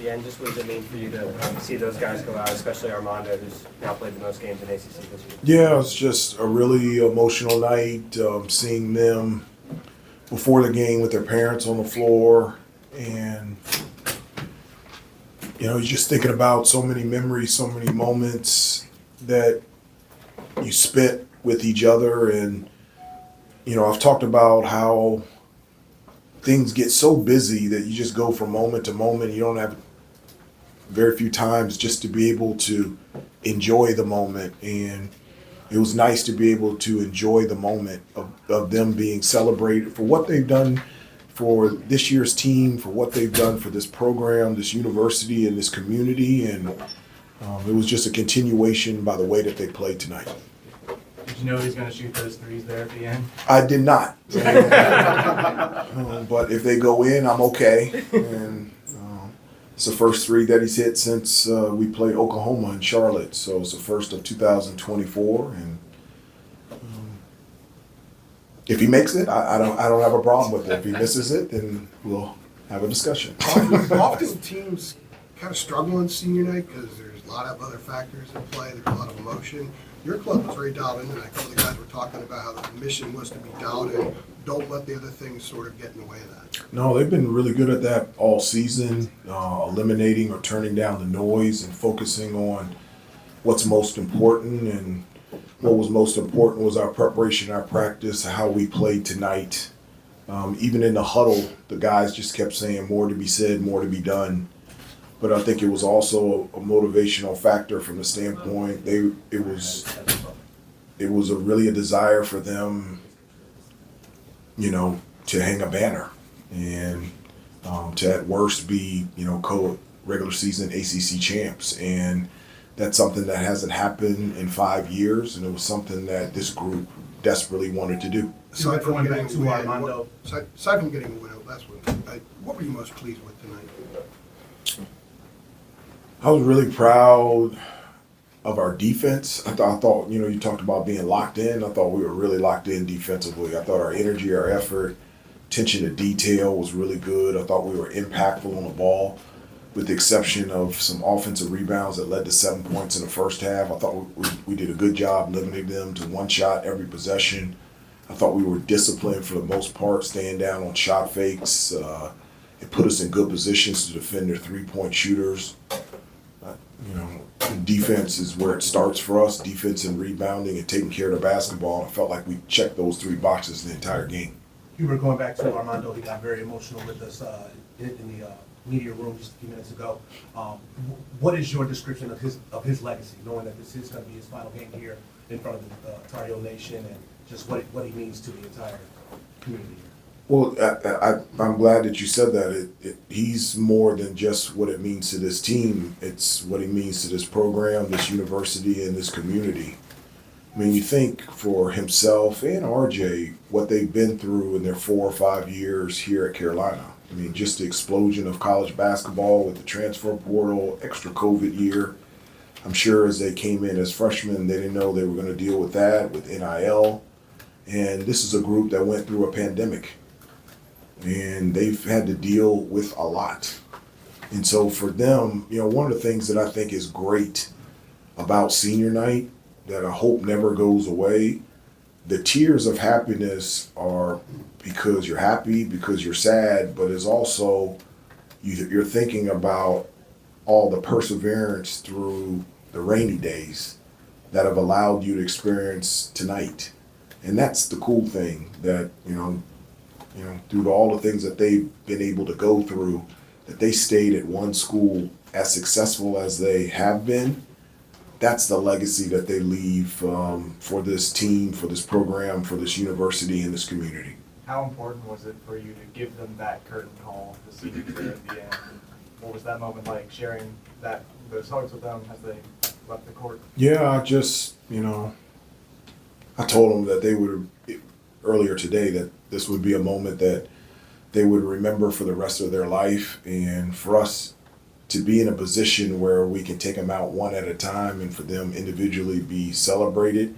the end. Just what does it mean for you to see those guys go out, especially Armando, who's now played the most games in ACC this year? Yeah, it was just a really emotional night, seeing them before the game with their parents on the floor. And, you know, you're just thinking about so many memories, so many moments that you spent with each other. And, you know, I've talked about how things get so busy that you just go from moment to moment. You don't have very few times just to be able to enjoy the moment. And it was nice to be able to enjoy the moment of them being celebrated for what they've done for this year's team, for what they've done for this program, this university, and this community. And it was just a continuation by the way that they played tonight. Did you know he was going to shoot those threes there at the end? I did not. But if they go in, I'm okay. And it's the first three that he's hit since we played Oklahoma in Charlotte. So it's the first of 2024. And if he makes it, I don't have a problem with it. If he misses it, then we'll have a discussion. Often teams kind of struggle on senior night because there's a lot of other factors in play. There's a lot of emotion. Your club was very dialed in, and a couple of the guys were talking about how the mission was to be dialed in. Don't let the other things sort of get in the way of that. No, they've been really good at that all season, eliminating or turning down the noise and focusing on what's most important. And what was most important was our preparation, our practice, how we played tonight. Even in the huddle, the guys just kept saying more to be said, more to be done. But I think it was also a motivational factor from the standpoint it was really a desire for them, you know, to hang a banner and to at worst be, you know, regular season ACC champs. And that's something that hasn't happened in 5 years, and it was something that this group desperately wanted to do. Aside from getting to Armando. Aside from getting a win, last one, what were you most pleased with tonight? I was really proud of our defense. I thought, you know, you talked about being locked in. I thought we were really locked in defensively. I thought our energy, our effort, attention to detail was really good. I thought we were impactful on the ball, with the exception of some offensive rebounds that led to 7 points in the first half. I thought we did a good job limiting them to one shot every possession. I thought we were disciplined for the most part, staying down on shot fakes. It put us in good positions to defend their three-point shooters. You know, defense is where it starts for us, defense and rebounding and taking care of the basketball. I felt like we checked those three boxes the entire game. Hubert, going back to Armando, he got very emotional with us in the media room just a few minutes ago. What is your description of his legacy, knowing that this is going to be his final game here in front of the Tar Heel Nation, and just what he means to the entire community here? Well, I'm glad that you said that. He's more than just what it means to this team. It's what he means to this program, this university, and this community. I mean, you think for himself and RJ, what they've been through in their 4 or 5 years here at Carolina. I mean, just the explosion of college basketball with the transfer portal, extra COVID year. I'm sure as they came in as freshmen, they didn't know they were going to deal with that, with NIL. And this is a group that went through a pandemic. And they've had to deal with a lot. And so for them, you know, one of the things that I think is great about senior night that I hope never goes away, the tears of happiness are because you're happy, because you're sad, but it's also you're thinking about all the perseverance through the rainy days that have allowed you to experience tonight. And that's the cool thing, that, you know, through all the things that they've been able to go through, that they stayed at one school as successful as they have been. That's the legacy that they leave for this team, for this program, for this university, and this community. How important was it for you to give them that curtain call, the senior year at the end? What was that moment like, sharing those hugs with them as they left the court? Yeah, I just, you know, I told them that they would, earlier today, that this would be a moment that they would remember for the rest of their life, and for us to be in a position where we can take them out one at a time and for them individually be celebrated.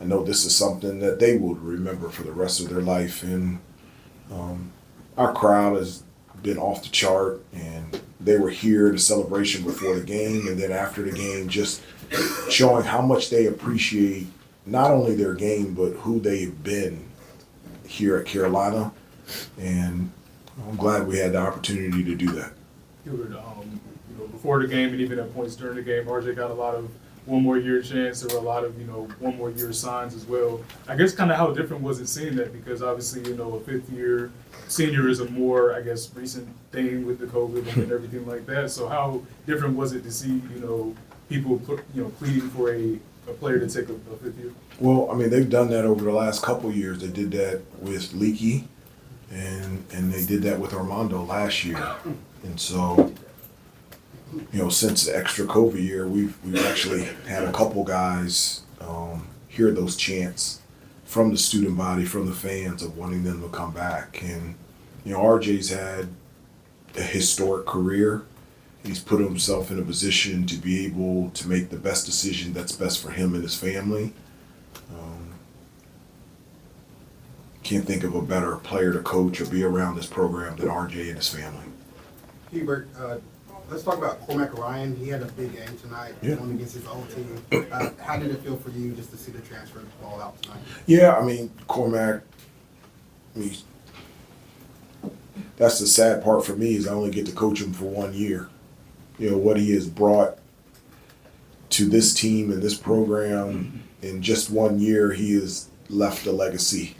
I know this is something that they will remember for the rest of their life. And our crowd has been off the chart, and they were here, the celebration before the game, and then after the game, just showing how much they appreciate not only their game, but who they've been here at Carolina. And I'm glad we had the opportunity to do that. Hubert, before the game and even at points during the game, RJ got a lot of one more year chance. There were a lot of, one more year signs as well. I guess kind of how different was it seeing that? Because obviously, a fifth year senior is a more, I guess, recent thing with the COVID and everything like that. So how different was it to see, people, pleading for a player to take a fifth year? Well, I mean, they've done that over the last couple of years. They did that with Leaky, and they did that with Armandos last year. And so, since the extra COVID year, we've actually had a couple guys hear those chants from the student body, from the fans of wanting them to come back. And, RJ's had a historic career. He's put himself in a position to be able to make the best decision that's best for him and his family. Can't think of a better player to coach or be around this program than RJ and his family. Hubert, let's talk about Cormac Ryan. He had a big game tonight, going against his old team. How did it feel for you just to see the transfer ball out tonight? Yeah, I mean, Cormac, that's the sad part for me is I only get to coach him for 1 year. What he has brought to this team and this program in just 1 year, he has left a legacy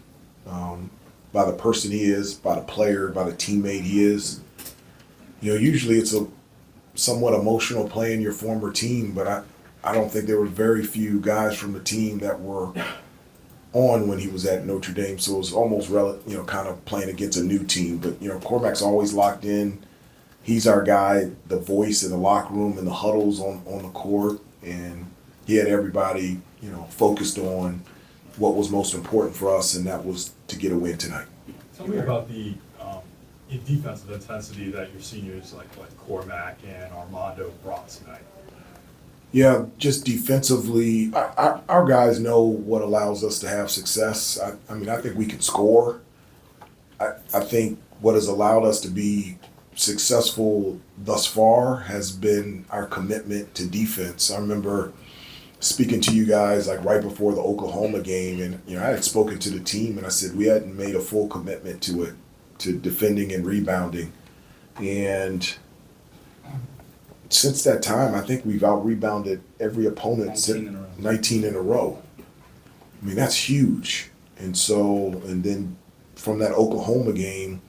by the person he is, by the player, by the teammate he is. Usually it's a somewhat emotional playing your former team, but I don't think there were very few guys from the team that were on when he was at Notre Dame. So it was almost, kind of playing against a new team. But, Cormac's always locked in. He's our guy, the voice in the locker room and the huddles on the court. And he had everybody, focused on what was most important for us, and that was to get a win tonight. Tell me about the defensive intensity that your seniors like Cormac and Armando brought tonight. Yeah, just defensively, our guys know what allows us to have success. I think we can score. I think what has allowed us to be successful thus far has been our commitment to defense. I remember speaking to you guys right before the Oklahoma game, and I had spoken to the team and I said we hadn't made a full commitment to it, to defending and rebounding. And since that time, I think we've out-rebounded every opponent 19 in a row. I mean, that's huge. And then from that Oklahoma game,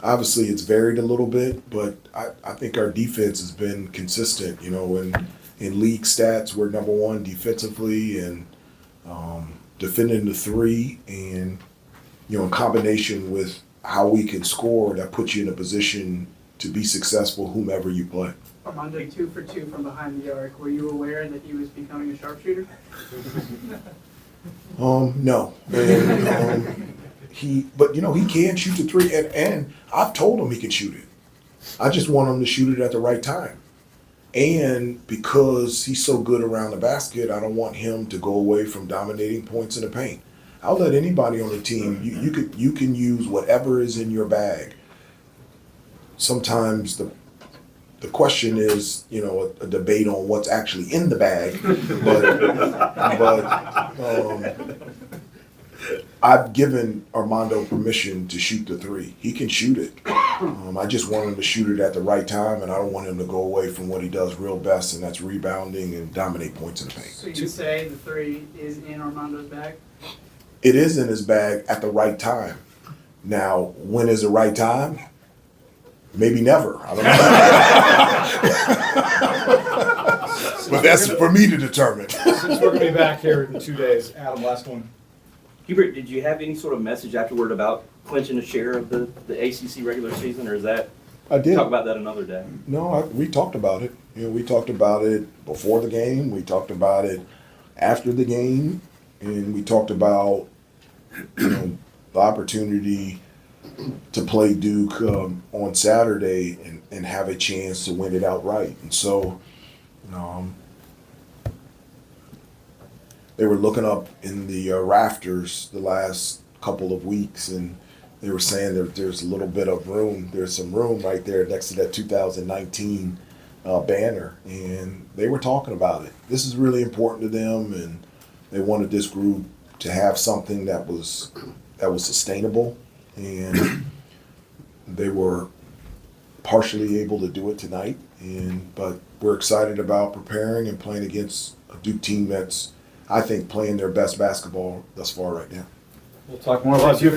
obviously it's varied a little bit, but I think our defense has been consistent. In league stats, we're number one defensively and defending the three, and in combination with how we can score, that puts you in a position to be successful whomever you play. Armando 2 for 2 from behind the arc. Were you aware that he was becoming a sharpshooter? No. And, he can shoot the three, and I've told him he can shoot it. I just want him to shoot it at the right time. And because he's so good around the basket, I don't want him to go away from dominating points in the paint. I'll let anybody on the team, you can use whatever is in your bag. Sometimes the question is, a debate on what's actually in the bag. But I've given Armando permission to shoot the three. He can shoot it. I just want him to shoot it at the right time, and I don't want him to go away from what he does real best, and that's rebounding and dominate points in the paint. So you say the 3 is in Armando's bag? It is in his bag at the right time. Now, when is the right time? Maybe never. I don't know. But that's for me to determine. Since we're going to be back here in 2 days, Adam, last one. Hubert, did you have any sort of message afterward about clinching a share of the ACC regular season, or is that I did. talk about that another day? No, we talked about it. We talked about it before the game. We talked about it after the game, and we talked about the opportunity to play Duke on Saturday and have a chance to win it outright. And so, they were looking up in the rafters the last couple of weeks, and they were saying there's a little bit of room. There's some room right there next to that 2019 banner, and they were talking about it. This is really important to them, and they wanted this group to have something that was sustainable, and they were partially able to do it tonight. But we're excited about preparing and playing against a Duke team that's, I think, playing their best basketball thus far right now. We'll talk more about you.